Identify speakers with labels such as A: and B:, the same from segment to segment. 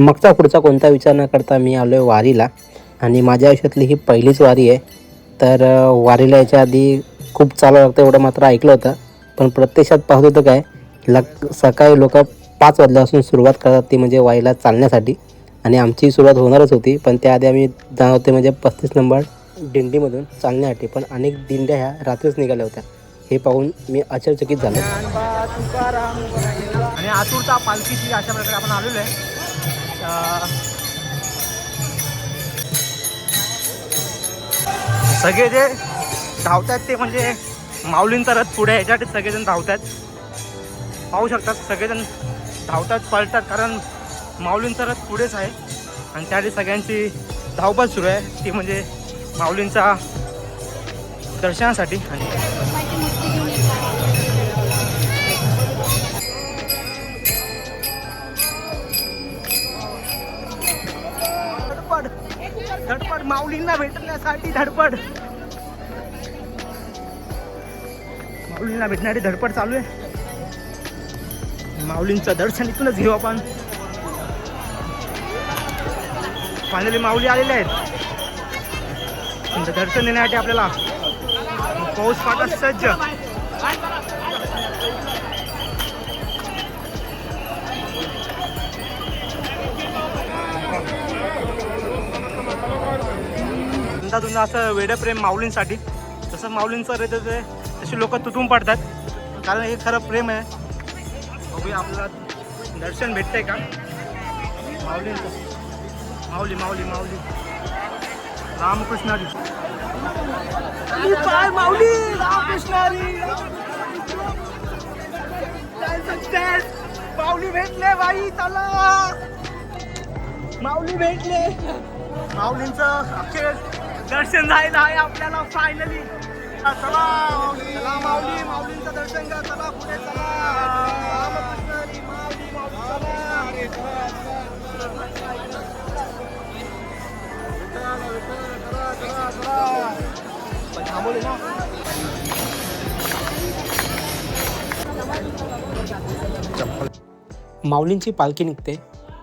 A: मागचा पुढचा कोणता विचार न करता मी आलो आहे वारीला आणि माझ्या आयुष्यातली ही पहिलीच वारी आहे. तर वारीला याच्या आधी खूप चालावं लागतं एवढं मात्र ऐकलं होतं. पण प्रत्यक्षात पाहत होतं काय, सकाळी लोकं 5 वाजल्यापासून सुरुवात करतात ती म्हणजे वारीला चालण्यासाठी आणि आमची सुरुवात होणारच होती. पण त्याआधी आम्ही जाणार होते म्हणजे 35 नंबर दिंडीमधून चालण्यासाठी. पण अनेक दिंड्या ह्या रात्रीच निघाल्या होत्या. हे पाहून मी आश्चर्यचकित झालो.
B: आणि आतुरता पालखीची अशा प्रकारे आपण आलेलो आहे. सगळे जे धावतात ते म्हणजे माऊलींचा रथ पुढे ह्याच्यासाठी सगळेजण धावतात. पाहू शकतात सगळेजण धावतात पळतात कारण माऊलींचा रथ पुढेच आहे आणि त्यासाठी सगळ्यांची धावपळ सुरू आहे ती म्हणजे माऊलींच्या दर्शनासाठी. आणि धडपड माऊलींना भेटण्यासाठी धडपड, माऊलींना भेटण्यासाठी धडपड चालू आहे. माऊलींचं दर्शन इथूनच घेऊ आपण. फायनली माऊली आलेले आहेत. दर्शन देण्यासाठी आपल्याला पाऊस पाटा सज्ज. तुमचं असं वेडं प्रेम माऊलींसाठी, तसं माऊलींचं रेत तशी लोक तुटून पडतात कारण हे खरं प्रेम आहे. बघूया आपल्याला दर्शन भेटतंय का माऊलींचं. माऊली माऊली माऊली रामकृष्णारी माऊली रामकृष्णारी. माऊली भेटले बाई, चला माऊली भेटले. माऊलींचं अखेर दर्शन झालं आहे आपल्याला फायनली. चला चला माऊली, माऊलींचं दर्शन घ्या. चला पुढे चला. रामकृष्णारी माऊली माऊली थांबवले ना.
A: माऊलींची पालखी निघते,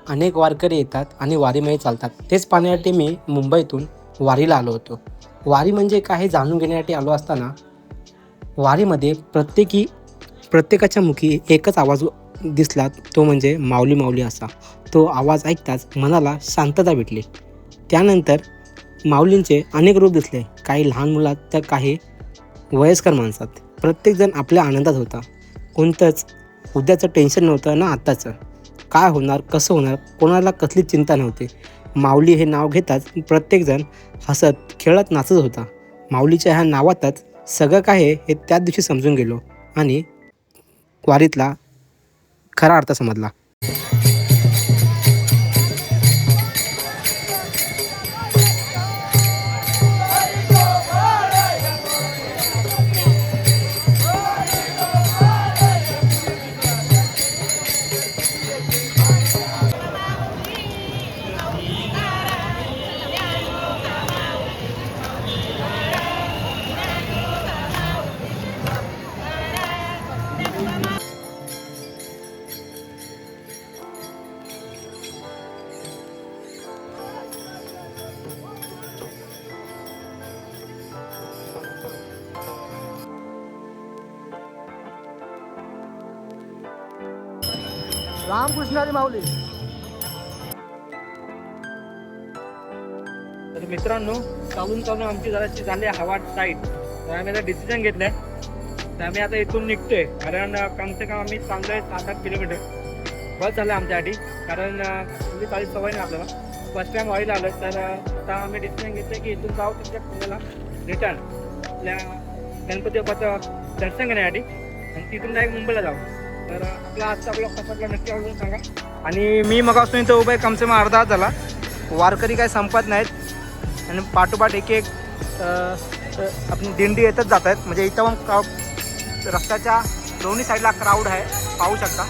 A: अनेक वारकरी येतात आणि वारीमध्ये चालतात. तेच पाहण्यासाठी मी मुंबईतून वारीला आलो होतो. वारी म्हणजे काय हे जाणून घेण्यासाठी आलो असताना वारीमध्ये प्रत्येकाच्या मुखी एकच आवाज दिसला, तो म्हणजे माऊली माऊली असा. तो आवाज ऐकताच मनाला शांतता भेटली. त्यानंतर माऊलींचे अनेक रूप दिसले, काही लहान मुलात तर काही वयस्कर माणसात. प्रत्येकजण आपल्या आनंदात होता. कोणतंच उद्याचं टेन्शन नव्हतं ना आत्ताचं. काय होणार कसं होणार कोणाला कसलीच चिंता नव्हती. माऊली हे नाव घेताच प्रत्येकजण हसत खेळत नाचत होता. माऊलीच्या ह्या नावातच सगळं काय हे त्याच दिवशी समजून गेलो आणि वारीतला खरा अर्थ समजला.
B: रामकृष्णारी माऊली. तर मित्रांनो, चालून आमची जराशी झाली हवा टाईट. तर आम्ही आता डिसिजन घेतलंय. तर आम्ही आता इथून निघतोय कारण कम से कम आम्ही चाललोय 7-8 किलोमीटर. बस झालं आमच्यासाठी कारण तुम्ही चाळीस सवय नाही आपल्याला. फर्स्ट टाइम वाईला आलो तर आता आम्ही डिसिजन घेतलं की इथून जाऊ तुमच्या पुण्याला रिटर्न आपल्या गणपती बाप्पाचं दर्शन घेण्यासाठी आणि तिथून डायरेक्ट मुंबईला जाऊ. तर आपला आजचा ब्लॉग कसा वाटला नक्की आवडून सांगा. आणि मी मग असून इथं उभं आहे, कमसे कम अर्धा तास झाला. वारकरी काय संपत नाहीत आणि पाठोपाठ एक आपली दिंडी येतच जात आहेत. म्हणजे इथं मग रस्त्याच्या दोन्ही साईडला क्राऊड आहे, पाहू शकता.